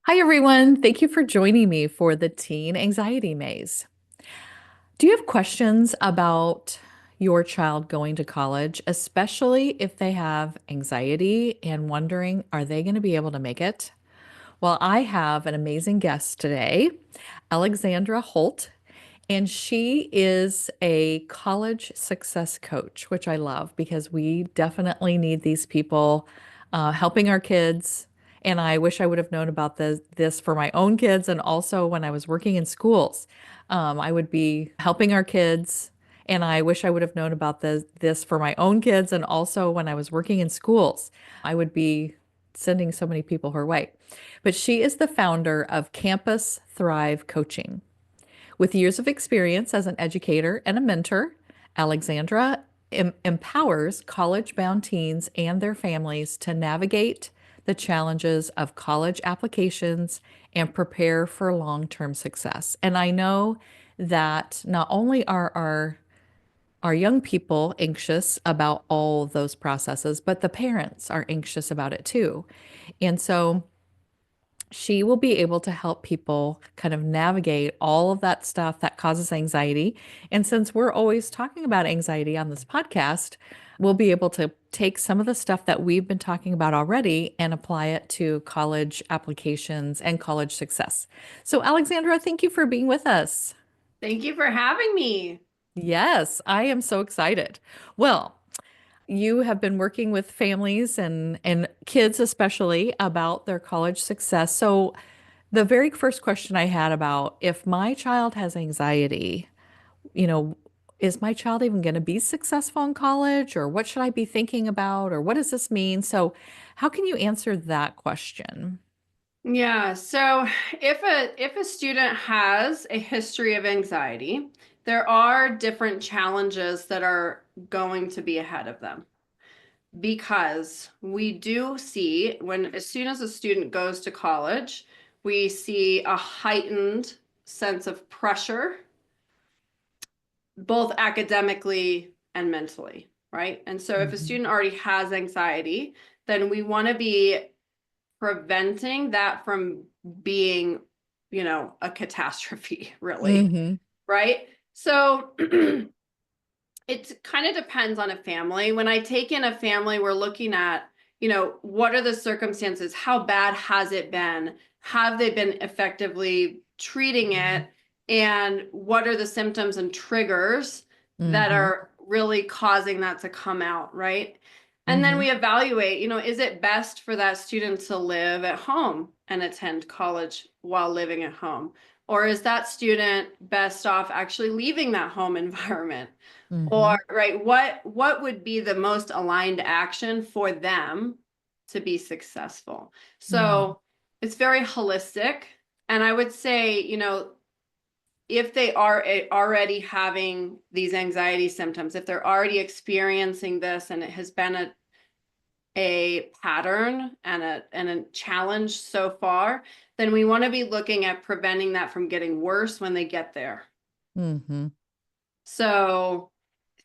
Hi, everyone. Thank you for joining me for the Teen Anxiety Maze. Do you have questions about your child going to college, especially if they have anxiety and wondering, are they going to be able to make it? Well, I have an amazing guest today, Alexandra Holt, and she is a college success coach, which I love because we definitely need these people helping our kids. And I wish I would have known about this for my own kids and also when I was working in schools. I would be helping our kids. And I wish I would have known about this for my own kids and also when I was working in schools. I would be sending so many people her way. But she is the founder of Campus Thrive Coaching. With years of experience as an educator and a mentor, Alexandra empowers college bound teens and their families to navigate the challenges of college applications and prepare for long term success. And I know that not only are our young people anxious about all those processes, but the parents are anxious about it too. And so she will be able to help people kind of navigate all of that stuff that causes anxiety. And since we're always talking about anxiety on this podcast, we'll be able to take some of the stuff that we've been talking about already and apply it to college applications and college success. So, Alexandra, thank you for being with us. Thank you for having me. Yes, I am so excited. Well, you have been working with families and kids especially about their college success. So the very first question I had about if my child has anxiety, you know, is my child even going to be successful in college or what should I be thinking about or what does this mean? So how can you answer that question? Yeah, so if a student has a history of anxiety, there are different challenges that are going to be ahead of them because we do see when as soon as a student goes to college, we see a heightened sense of pressure, both academically and mentally, right? And so if a Mhm. student already has anxiety, then we want to be preventing that from being, a catastrophe, really, Mhm. right? So it kind of depends on a family. When I take in a family, we're looking at, what are the circumstances? How bad has it been? Have they been effectively treating it? And what are the symptoms and triggers that Mhm. are really causing that to come out, right? And then Mhm. we evaluate, is it best for that student to live at home and attend college while living at home? Or is that student best off actually leaving that home environment? Or Mhm. right, what would be the most aligned action for them to be successful? Mhm. So it's very holistic. And I would say, if they are already having these anxiety symptoms, if they're already experiencing this and it has been a pattern and a challenge so far, then we want to be looking at preventing that from getting worse when they get there. Mhm. So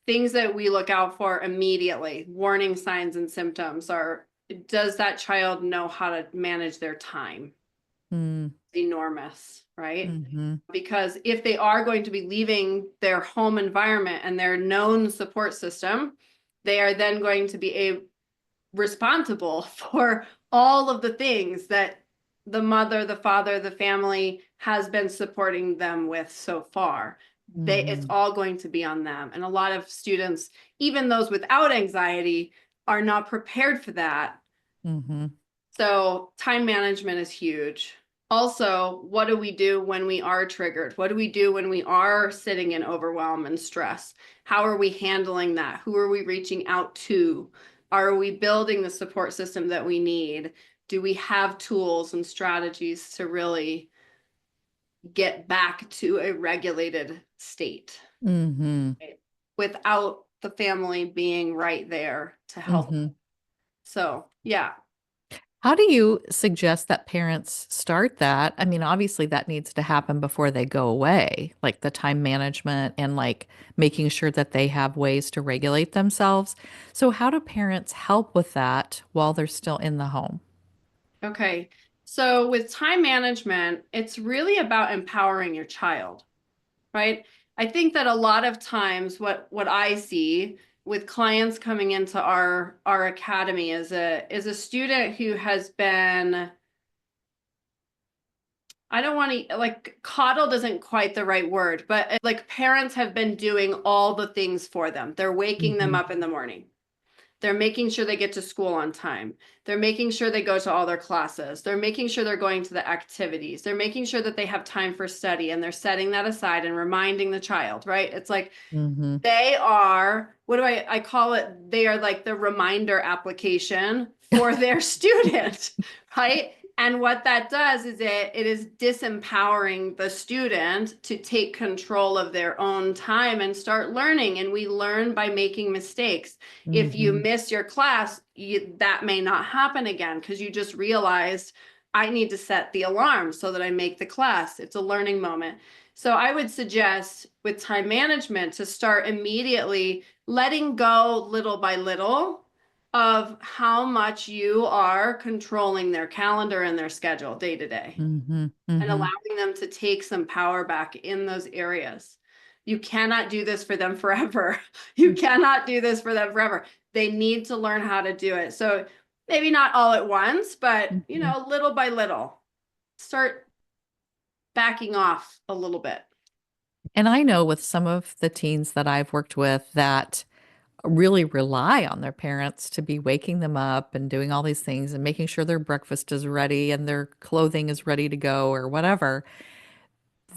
things that we look out for immediately, warning signs and symptoms are, does that child know how to manage their time? Mhm. Enormous, right? Mhm. Because if they are going to be leaving their home environment and their known support system, they are then going to be responsible for all of the things that the mother, the father, the family has been supporting them with so far. It's Mhm. all going to be on them. And a lot of students, even those without anxiety, are not prepared for that. Mhm. So time management is huge. Also, what do we do when we are triggered? What do we do when we are sitting in overwhelm and stress? How are we handling that? Who are we reaching out to? Are we building the support system that we need? Do we have tools and strategies to really get back to a regulated state, Mhm. right? Without the family being right there to help? Mhm. So, yeah. How do you suggest that parents start that? I mean, obviously that needs to happen before they go away, like the time management and like making sure that they have ways to regulate themselves. So how do parents help with that while they're still in the home? Okay. So with time management, it's really about empowering your child, right? I think that a lot of times what I see with clients coming into our academy is a student who has been, I don't want to, like, coddled isn't quite the right word, but like parents have been doing all the things for them. They're waking them Hmm. up in the morning. They're making sure they get to school on time. They're making sure they go to all their classes. They're making sure they're going to the activities. They're making sure that they have time for study, and they're setting that aside and reminding the child, right? It's like Hmm. they are, what do I call it? They are like the reminder application for their student, right? And what that does is it is disempowering the student to take control of their own time and start learning. And we learn by making mistakes. If you Hmm. miss your class, that may not happen again because you just realized I need to set the alarm so that I make the class. It's a learning moment. So I would suggest with time management to start immediately letting go little by little of how much you are controlling their calendar and their schedule day to day, Hmm. and Hmm. allowing them to take some power back in those areas. You cannot do this for them forever. You cannot do this for them forever. They need to learn how to do it. So maybe not all at once, but Hmm. little by little, start backing off a little bit. And I know with some of the teens that I've worked with that really rely on their parents to be waking them up and doing all these things and making sure their breakfast is ready and their clothing is ready to go or whatever.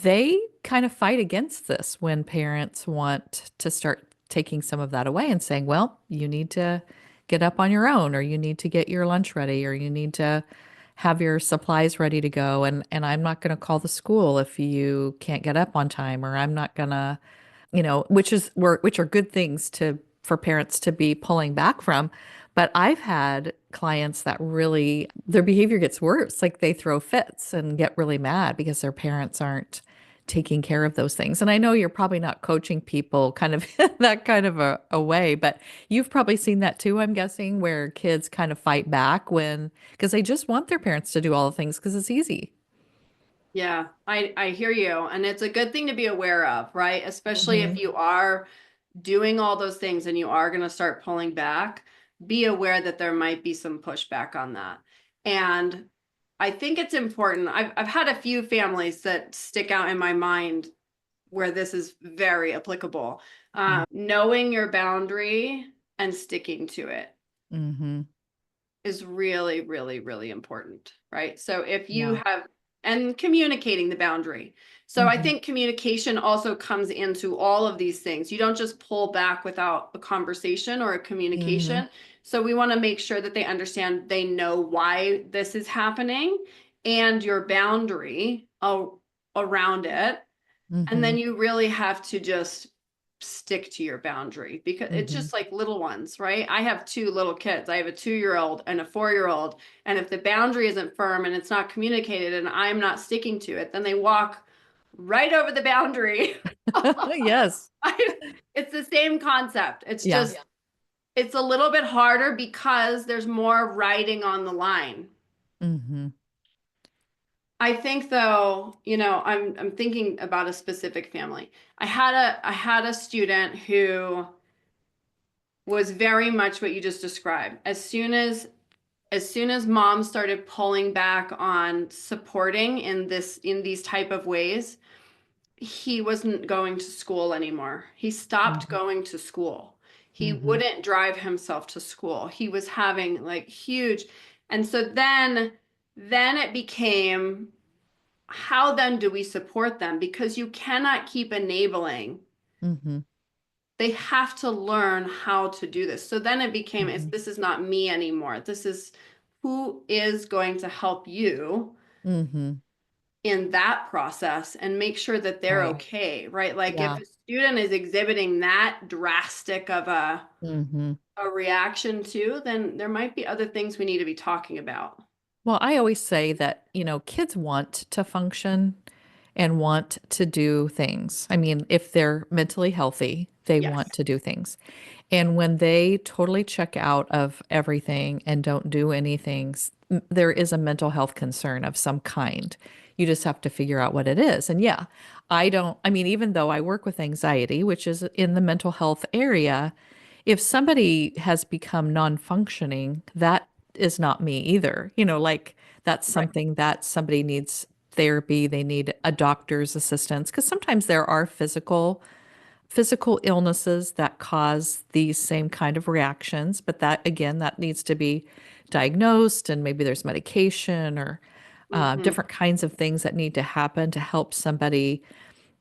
They kind of fight against this when parents want to start taking some of that away and saying, well, you need to get up on your own, or you need to get your lunch ready, or you need to have your supplies ready to go. And I'm not going to call the school if you can't get up on time, or I'm not going to, which are good things to for parents to be pulling back from. But I've had clients that really their behavior gets worse, like they throw fits and get really mad because their parents aren't taking care of those things. And I know you're probably not coaching people kind of that kind of a way, but you've probably seen that too, I'm guessing, where kids kind of fight back when because they just want their parents to do all the things because it's easy. Yeah, I hear you. And it's a good thing to be aware of, right? Especially if Hmm. you are doing all those things and you are going to start pulling back, be aware that there might be some pushback on that. And I think it's important. I've had a few families that stick out in my mind where this is very applicable. Knowing your boundary and sticking to it Hmm. is really, really, really important, right? So if you Yeah. have, and communicating the boundary. So I Hmm. think communication also comes into all of these things. You don't just pull back without a conversation or a Hmm. communication. So we want to make sure that they understand, they know why this is happening and your boundary around it. And Hmm. then you really have to just stick to your boundary because it's Hmm. just like little ones, right? I have two little kids. I have a 2-year-old and a 4-year-old. And if the boundary isn't firm and it's not communicated and I'm not sticking to it, then they walk right over the boundary. Yes. It's the same concept. It's Yeah. just, it's a little bit harder because there's more writing on the line. Hmm. I think though, I'm thinking about a specific family. I had a student who was very much what you just described. As soon as mom started pulling back on supporting in these type of ways, he wasn't going to school anymore. He stopped Hmm. going to school. He Hmm. wouldn't drive himself to school. He was having like huge, and so then it became, how then do we support them? Because you cannot keep enabling. Hmm. They have to learn how to do this. So then it became, Hmm. this is not me anymore. This is who is going to help you Hmm. in that process and make sure that they're Right. okay, right? Like if Yeah. a student is exhibiting that drastic of Hmm. a reaction to, then there might be other things we need to be talking about. Well, I always say that, kids want to function and want to do things. I mean, if they're mentally healthy, they want Yes. to do things. And when they totally check out of everything and don't do anything, there is a mental health concern of some kind. You just have to figure out what it is. And yeah, I mean, even though I work with anxiety, which is in the mental health area, if somebody has become non-functioning, that is not me either. Like that's Right. something that somebody needs therapy, they need a doctor's assistance because sometimes there are physical illnesses that cause these same kind of reactions, but that again, that needs to be diagnosed and maybe there's medication or Hmm. different kinds of things that need to happen to help somebody.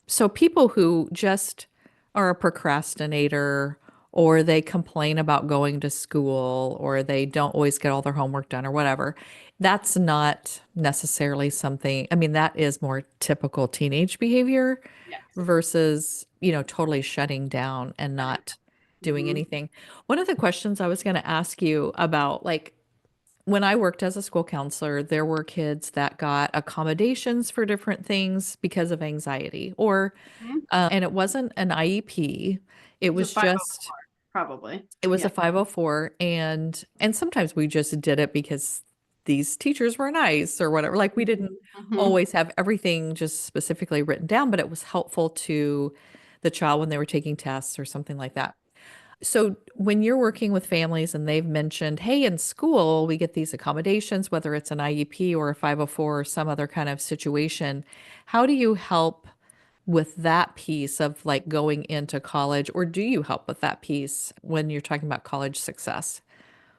So people who just are a procrastinator or they complain about going to school or they don't always get all their homework done or whatever, that's not necessarily something, I mean, that is more typical teenage behavior Yes. versus, totally shutting down and not doing Hmm. anything. One of the questions I was going to ask you about, like, when I worked as a school counselor, there were kids that got accommodations for different things because of anxiety, and it wasn't an IEP. It It's a was just, 504, probably. it was a Yeah. 504, and sometimes we just did it because these teachers were nice or whatever. Like we didn't Hmm. always have everything just specifically written down, but it was helpful to the child when they were taking tests or something like that. So when you're working with families and they've mentioned, hey, in school, we get these accommodations, whether it's an IEP or a 504 or some other kind of situation, how do you help with that piece of like going into college, or do you help with that piece when you're talking about college success?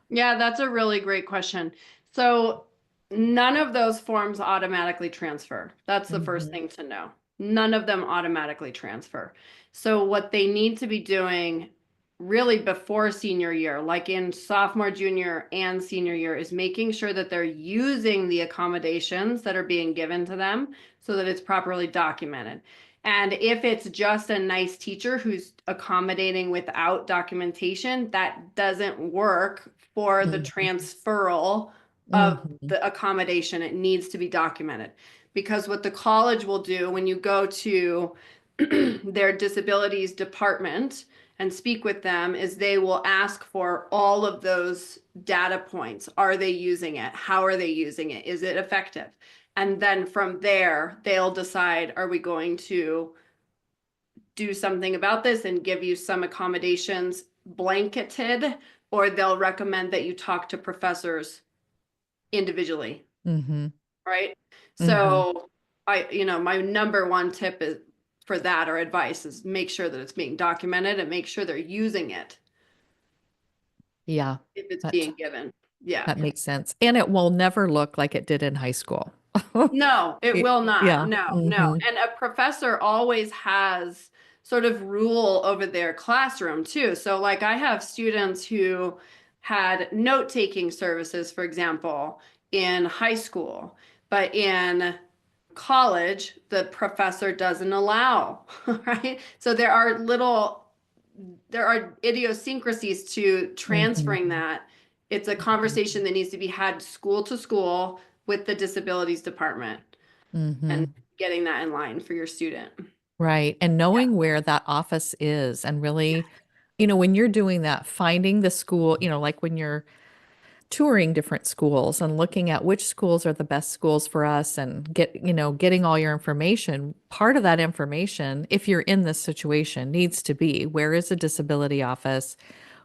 Yeah, that's a really great question. So none of those forms automatically transfer. That's the first Hmm. thing to know. None of them automatically transfer. So what they need to be doing really before senior year, like in sophomore, junior, and senior year, is making sure that they're using the accommodations that are being given to them so that it's properly documented. And if it's just a nice teacher who's accommodating without documentation, that doesn't work for the Hmm. transferal of Hmm. the accommodation. It needs to be documented. Because what the college will do when you go to their disabilities department and speak with them is they will ask for all of those data points. Are they using it? How are they using it? Is it effective? And then from there, they'll decide, are we going to do something about this and give you some accommodations blanketed, or they'll recommend that you talk to professors individually, Hmm. right? Hmm. So my number one tip is for that or advice is make sure that it's being documented and make sure they're using it Yeah, if it's that being given. Yeah. that makes sense. And it will never look like it did in high school. No, it will not. Yeah. No, no. Hmm. And a professor always has sort of rule over their classroom too. So like I have students who had note-taking services, for example, in high school, but in college, the professor doesn't allow, right? So there are idiosyncrasies to Hmm. transferring that. It's a conversation that needs to be had school to school with the disabilities department and Hmm. getting that in line for your student. Right. And Yeah. knowing where that office is and really, when you're doing that, finding the school, like when you're touring different schools and looking at which schools are the best schools for us and getting all your information. Part of that information, if you're in this situation, needs to be where is a disability office?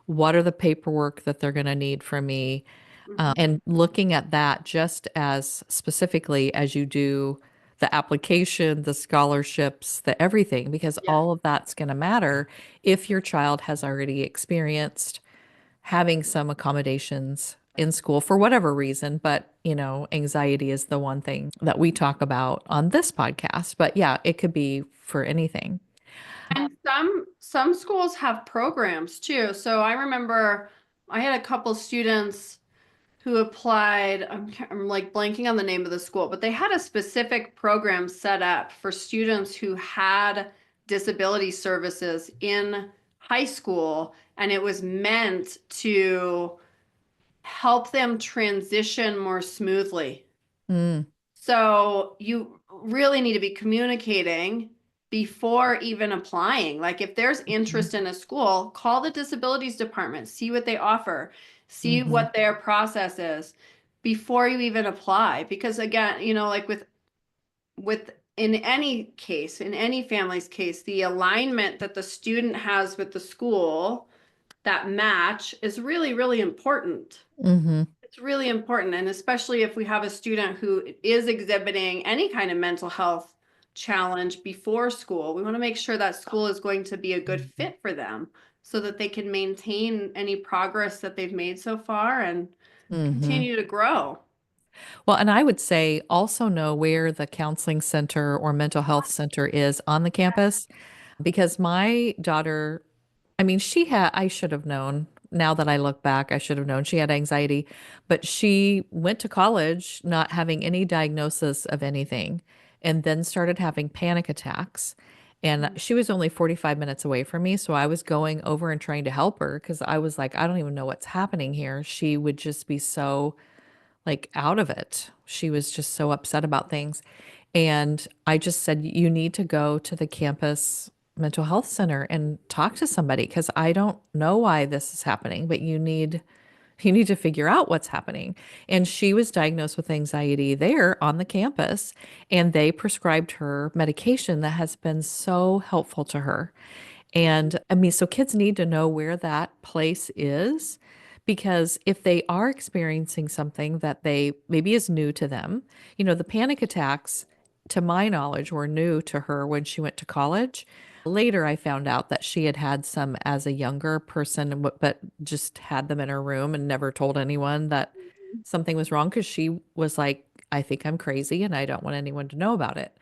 What are the paperwork that they're going to need from me? Mhm. And looking at that just as specifically as you do the application, the scholarships, the everything, because Yeah. all of that's going to matter if your child has already experienced having some accommodations in school for whatever reason. But, anxiety is the one thing that we talk about on this podcast. But yeah, it could be for anything. And some schools have programs too. So I remember I had a couple students who applied. I'm like blanking on the name of the school, but they had a specific program set up for students who had disability services in high school, and it was meant to help them transition more smoothly. Mm, So you really need to be communicating before even applying. Like if there's interest in a school, call the disabilities department, see what they offer, see mm-hmm, what their process is. before you even apply. Because again, like with in any case, in any family's case, the alignment that the student has with the school, that match is really, really important. Mm-hmm. It's really important. And especially if we have a student who is exhibiting any kind of mental health challenge before school, we want to make sure that school is going to be a good fit for them so that they can maintain any progress that they've made so far and Mm-hmm. continue to grow. Well, and I would say also know where the counseling center or mental health center is on the campus because my daughter, I mean, I should have known. Now that I look back, I should have known she had anxiety, but she went to college not having any diagnosis of anything and then started having panic attacks. And she was only 45 minutes away from me. So I was going over and trying to help her because I was like, I don't even know what's happening here. She would just be so like out of it. She was just so upset about things. And I just said, you need to go to the campus mental health center and talk to somebody because I don't know why this is happening, but you need to figure out what's happening. And she was diagnosed with anxiety there on the campus, and they prescribed her medication that has been so helpful to her. And I mean, so kids need to know where that place is because if they are experiencing something that they maybe is new to them, the panic attacks, to my knowledge, were new to her when she went to college. Later, I found out that she had had some as a younger person, but just had them in her room and never told anyone that something was wrong because she was like, I think I'm crazy and I don't want anyone to know about it.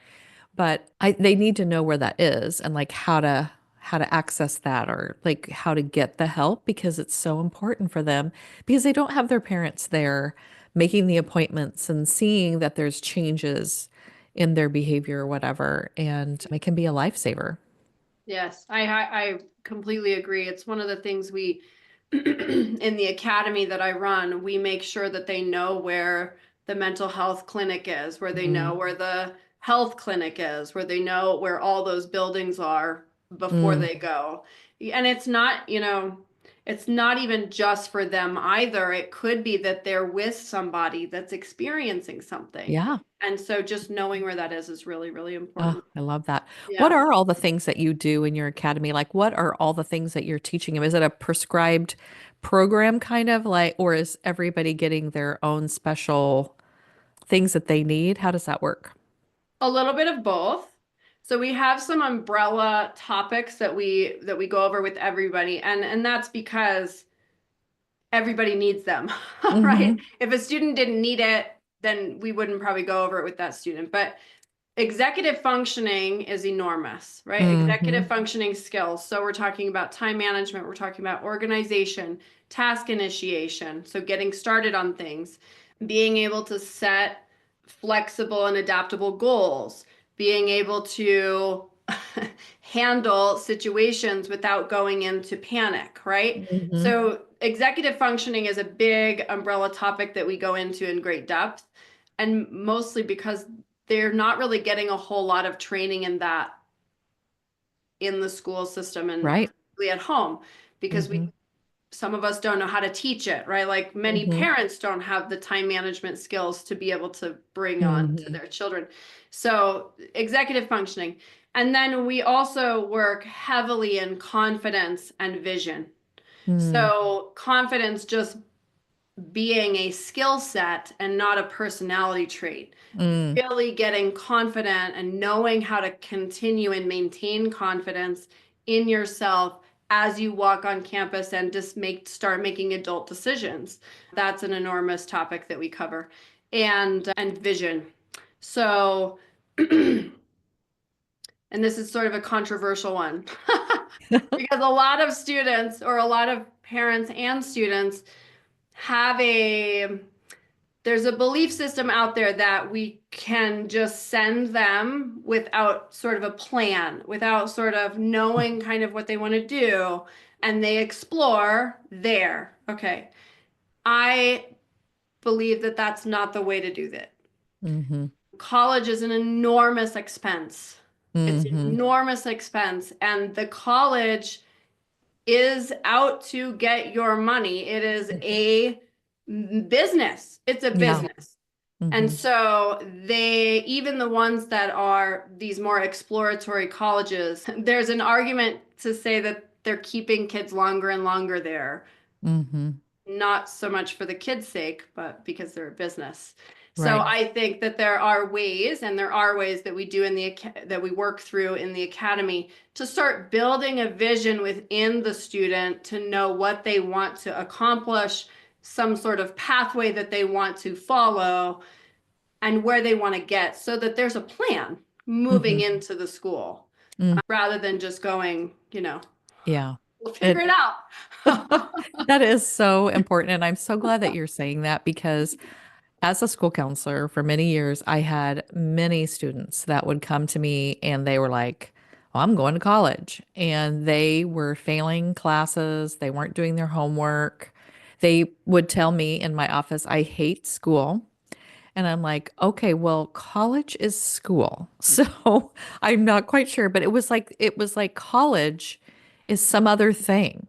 But they need to know where that is and like how to access that or like how to get the help because it's so important for them because they don't have their parents there making the appointments and seeing that there's changes in their behavior or whatever. And it can be a lifesaver. Yes, I completely agree. It's one of the things we in the academy that I run, we make sure that they know where the mental health clinic is, where they know Mm, where the health clinic is, where they know where all those buildings are before mm, they go. And it's not even just for them either. It could be that they're with somebody that's experiencing something. yeah. And so just knowing where that is really, really Oh, important. I love that. What Yeah. are all the things that you do in your academy? Like, what are all the things that you're teaching them? Is it a prescribed program kind of like, or is everybody getting their own special things that they need? How does that work? A little bit of both. So we have some umbrella topics that we go over with everybody, and that's because everybody needs them, right? Mm-hmm. If a student didn't need it, then we wouldn't probably go over it with that student. But executive functioning is enormous, right? Mm-hmm. Executive functioning skills. So we're talking about time management, we're talking about organization, task initiation, so getting started on things, being able to set flexible and adaptable goals, being able to handle situations without going into panic, right? Mm-hmm. So executive functioning is a big umbrella topic that we go into in great depth, and mostly because they're not really getting a whole lot of training in that in the school system and Right. particularly at home because Mm-hmm. we some of us don't know how to teach it, right? Like many Mm-hmm. parents don't have the time management skills to be able to bring on to Mm-hmm. their children. So executive functioning. And then we also work heavily in confidence and vision. So confidence just being a skill set and not a personality trait. Mm-hmm. Really getting confident and knowing how to continue and maintain confidence in yourself as you walk on campus and just start making adult decisions. That's an enormous topic that we cover. And vision. So and this is sort of a controversial one because a lot of students or a lot of parents and students have a there's a belief system out there that we can just send them without sort of a plan, without sort of knowing kind of what they want to do, and they explore there. Okay. I believe that that's not the way to do that. Mm-hmm. College is an enormous expense. It's an Mm-hmm. enormous expense, and the college is out to get your money. It is a business. It's a Yeah. business. And Hmm. so they, even the ones that are these more exploratory colleges, there's an argument to say that they're keeping kids longer and longer there, Hmm. not so much for the kids' sake, but because they're a business. So Right. I think that there are ways, and there are ways that we do in the that we work through in the academy to start building a vision within the student to know what they want to accomplish, some sort of pathway that they want to follow, and where they want to get, so that there's a plan moving Hmm. into the school Mm. rather than just going, Yeah. we'll figure It it out. that is so important. And I'm so glad that you're saying that because as a school counselor for many years, I had many students that would come to me and they were like, "Oh, I'm going to college." And they were failing classes, they weren't doing their homework. They would tell me in my office, "I hate school." And I'm like, "Okay, well, college is school." So I'm not quite sure, but it was like college is some other thing.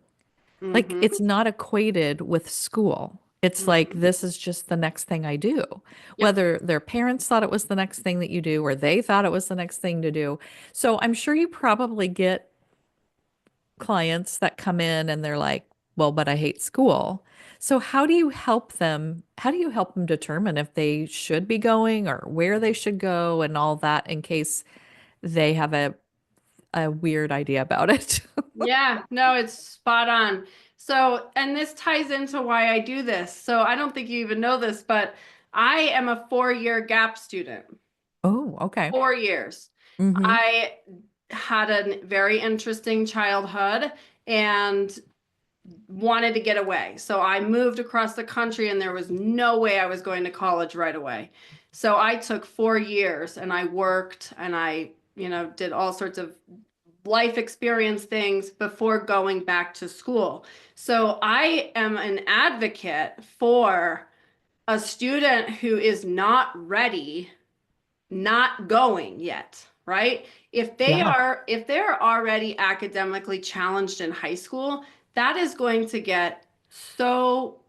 Like Hmm. it's not equated with school. It's like Hmm. this is just the next thing I do. Yep. Whether their parents thought it was the next thing that you do or they thought it was the next thing to do. So I'm sure you probably get clients that come in and they're like, "Well, but I hate school." So how do you help them? How do you help them determine if they should be going or where they should go and all that in case they have a weird idea about it? Yeah, no, it's spot on. So, and this ties into why I do this. So, I don't think you even know this, but I am a 4-year gap student. Oh, okay. 4 years. Mm-hmm. I had a very interesting childhood and wanted to get away. So I moved across the country and there was no way I was going to college right away. So I took 4 years and I worked and I, did all sorts of life experience things before going back to school. So I am an advocate for a student who is not ready, not going yet, right? Yeah. If they're already academically challenged in high school, that is going to get so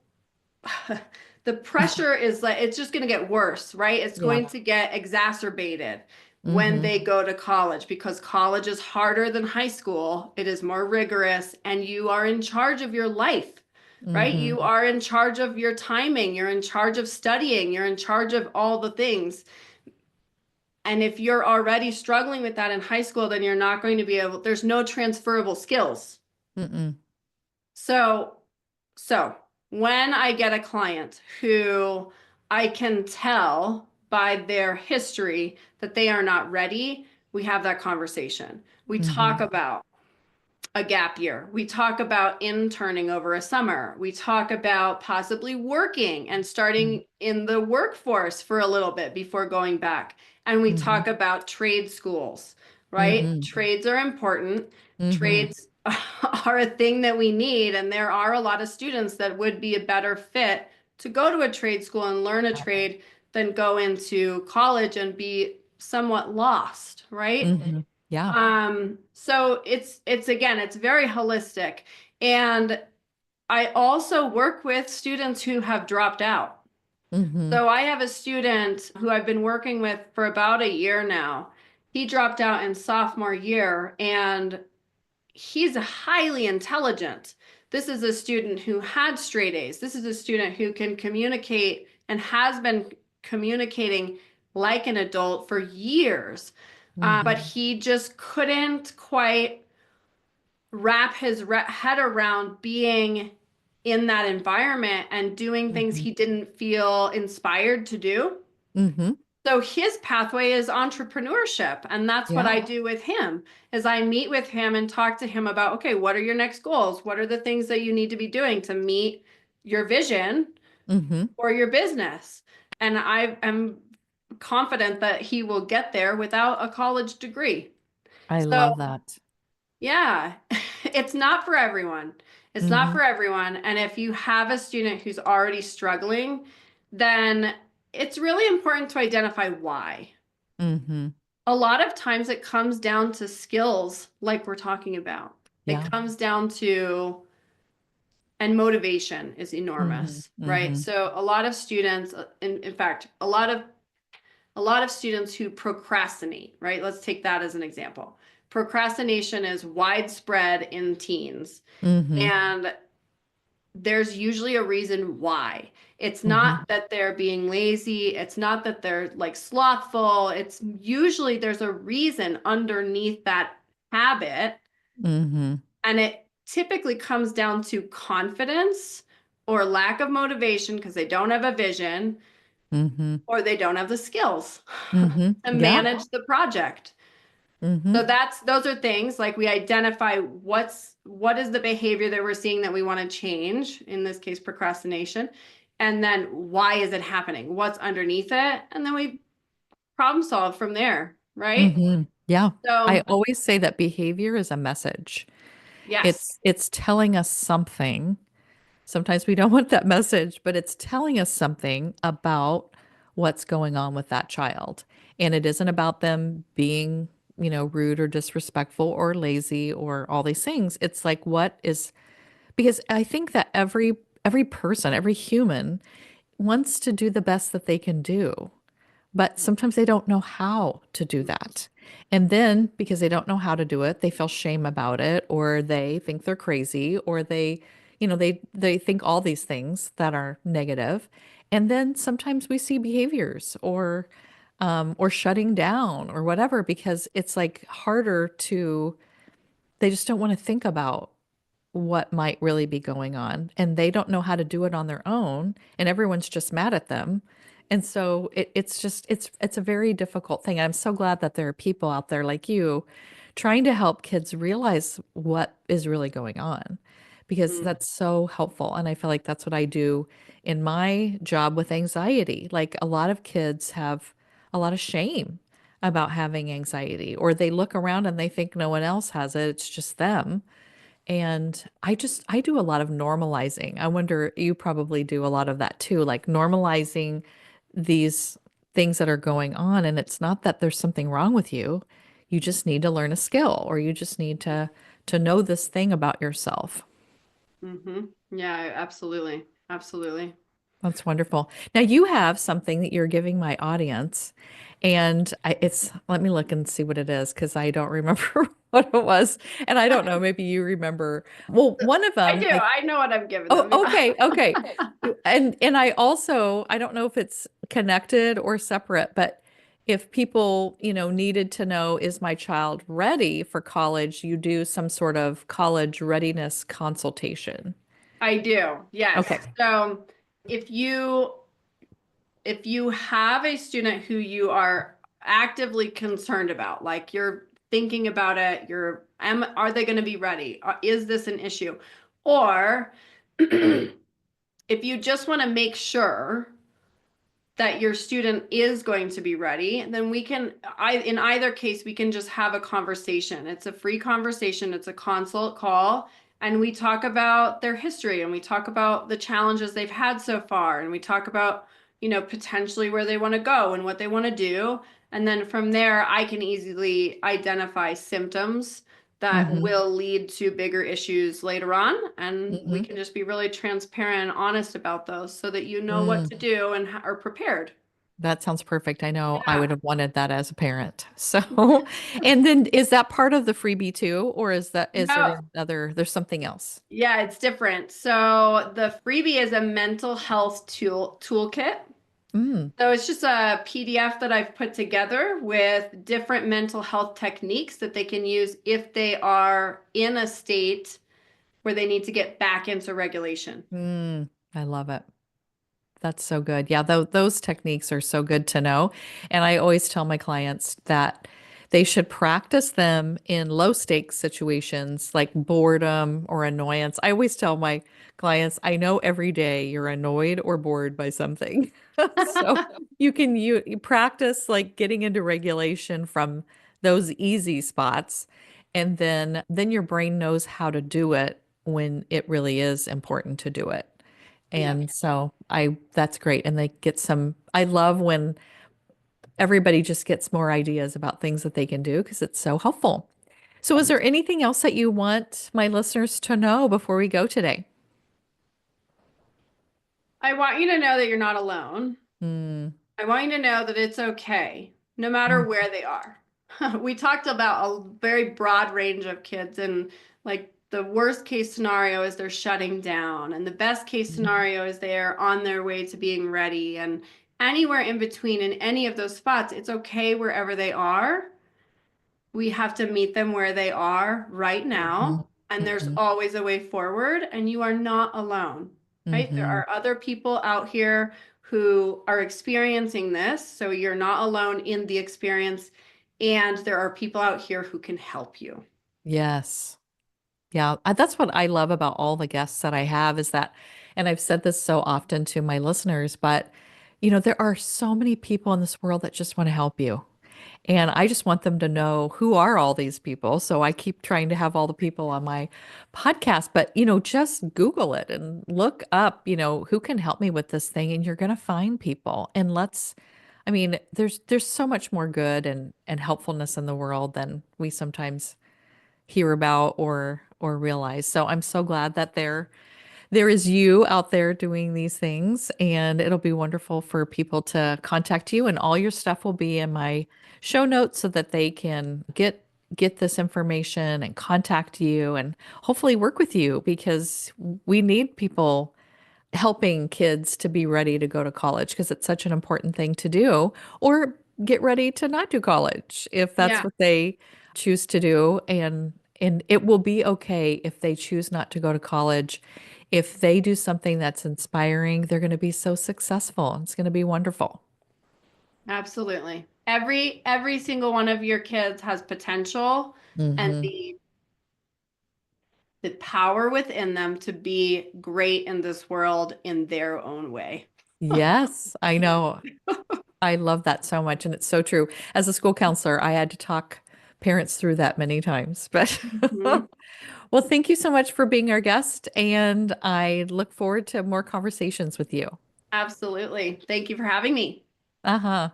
the pressure is like it's just going to get worse, right? It's Yeah. going to get exacerbated when Mm-hmm. they go to college because college is harder than high school. It is more rigorous and you are in charge of your life, right? Mm-hmm. You are in charge of your timing, you're in charge of studying, you're in charge of all the things. And if you're already struggling with that in high school, then you're not going to be able, there's no transferable skills. Mm-mm. So, so when I get a client who I can tell by their history that they are not ready, we have that conversation. We talk Mm-hmm. about a gap year. We talk about interning over a summer. We talk about possibly working and starting in the workforce for a little bit before going back. And we Mm-hmm. talk about trade schools, right? Mm-hmm. Trades are important. Mm-hmm. Trades are a thing that we need. And there are a lot of students that would be a better fit to go to a trade school and learn a trade than go into college and be somewhat lost, right? Mm-hmm. Yeah. So it's again, it's very holistic. And I also work with students who have dropped out. Mm-hmm. So I have a student who I've been working with for about a year now. He dropped out in sophomore year and he's highly intelligent. This is a student who had straight A's. This is a student who can communicate and has been communicating like an adult for years. But Mm-hmm. he just couldn't quite wrap his head around being in that environment and doing things Mm-hmm. he didn't feel inspired to do. Mm-hmm. So his pathway is entrepreneurship, and that's what Yeah. I do with him is I meet with him and talk to him about, okay, what are your next goals? What are the things that you need to be doing to meet your vision Mm-hmm. for your business? And I am confident that he will get there without a college degree. I So love that. yeah, it's not for everyone. It's not Mm-hmm. for everyone. And if you have a student who's already struggling, then it's really important to identify why. Mm-hmm. A lot of times it comes down to skills, like we're talking about. It Yeah. comes down to and motivation is Mhm. enormous, right? Mhm. So a lot of students, in fact, a lot of students who procrastinate, right? Let's take that as an example. Procrastination is widespread in teens, Mhm. and there's usually a reason why. It's Mhm. not that they're being lazy, it's not that they're like slothful. It's usually there's a reason underneath that habit, Mhm. and it typically comes down to confidence or lack of motivation because they don't have a vision Mhm. or they don't have the skills Mhm. to Yeah. manage the project. So Mhm. those are things like we identify what is the behavior that we're seeing that we want to change, in this case procrastination, and then why is it happening? What's underneath it? And then we problem solve from there, right? Mhm. Yeah. I So, always say that behavior is a message. yes. It's telling us something. Sometimes we don't want that message, but it's telling us something about what's going on with that child. And it isn't about them being, rude or disrespectful or lazy or all these things. It's like what is because I think that every person, every human wants to do the best that they can do. But sometimes they don't know how to do that. And then because they don't know how to do it, they feel shame about it, or they think they're crazy, or they think all these things that are negative. And then sometimes we see behaviors or shutting down or whatever because it's like harder to they just don't want to think about what might really be going on and they don't know how to do it on their own and everyone's just mad at them and so it's a very difficult thing. I'm so glad that there are people out there like you trying to help kids realize what is really going on because Mm, that's so helpful and I feel like that's what I do in my job with anxiety. Like a lot of kids have a lot of shame about having anxiety or they look around and they think no one else has it, it's just them. And I do a lot of normalizing. I wonder, you probably do a lot of that too, like normalizing these things that are going on. And it's not that there's something wrong with you. You just need to learn a skill or you just need to know this thing about yourself. mm-hmm. Yeah, absolutely. Absolutely. That's wonderful. Now you have something that you're giving my audience, and let me look and see what it is because I don't remember what it was, and I don't know. Maybe you remember. Well, one of I them, do. I know what I'm giving oh, them. Yeah. okay, okay. And I don't know if it's connected or separate, but if people, needed to know, is my child ready for college, you do some sort of college readiness consultation. I do. Yes. Okay. So if you if you have a student who you are actively concerned about, like you're thinking about it, are they going to be ready? Is this an issue? Or if you just want to make sure that your student is going to be ready, then in either case, we can just have a conversation. It's a free conversation, it's a consult call, and we talk about their history and we talk about the challenges they've had so far, and we talk about, potentially where they want to go and what they want to do. And then from there, I can easily identify symptoms that Mm-hmm. will lead to bigger issues later on. And we Mm-hmm. can just be really transparent and honest about those so that you know what Mm. to do and are prepared. That sounds perfect. I know I Yeah. would have wanted that as a parent. So, and then is that part of the freebie too, or is No, there there's something else? yeah, it's different. So the freebie is a mental health toolkit. Mm, So it's just a PDF that I've put together with different mental health techniques that they can use if they are in a state where they need to get back into regulation. I love it. That's so good. Yeah, those techniques are so good to know. And I always tell my clients that they should practice them in low stakes situations like boredom or annoyance. I always tell my clients, I know every day you're annoyed or bored by something. So you practice like getting into regulation from those easy spots. And then your brain knows how to do it when it really is important to do it. Yeah. And so that's great. And they get I love when everybody just gets more ideas about things that they can do because it's so helpful. So is there anything else that you want my listeners to know before we go today? I want you to know that you're not alone. Mm, I want you to know that it's okay, no matter mm, where they are. We talked about a very broad range of kids, and like the worst case scenario is they're shutting down, and the best case scenario is they're on their way to being ready, and anywhere in between in any of those spots, it's okay wherever they are. We have to meet them where they are right mhm, now, and there's mhm, always a way forward, and you are not alone, right? There mhm. are other people out here who are experiencing this, so you're not alone in the experience, and there are people out here who can help you. Yes. Yeah, that's what I love about all the guests that I have is that, and I've said this so often to my listeners, but there are so many people in this world that just want to help you. And I just want them to know who are all these people. So I keep trying to have all the people on my podcast, but just Google it and look up, who can help me with this thing and you're going to find people. And I mean, there's so much more good and helpfulness in the world than we sometimes hear about or realize. So I'm so glad that there is you out there doing these things, and it'll be wonderful for people to contact you, and all your stuff will be in my show notes so that they can get this information and contact you and hopefully work with you because we need people helping kids to be ready to go to college because it's such an important thing to do, or get ready to not do college if that's Yeah, what they choose to do. And it will be okay if they choose not to go to college. If they do something that's inspiring, they're going to be so successful. It's going to be wonderful. absolutely. Every single one of your kids has potential and Hmm. the power within them to be great in this world in their own way. Yes, I know. I love that so much. And it's so true. As a school counselor, I had to talk parents through that many times. But Mhm. well, thank you so much for being our guest. And I look forward to more conversations with you. Absolutely. Thank you for having me. Uh huh.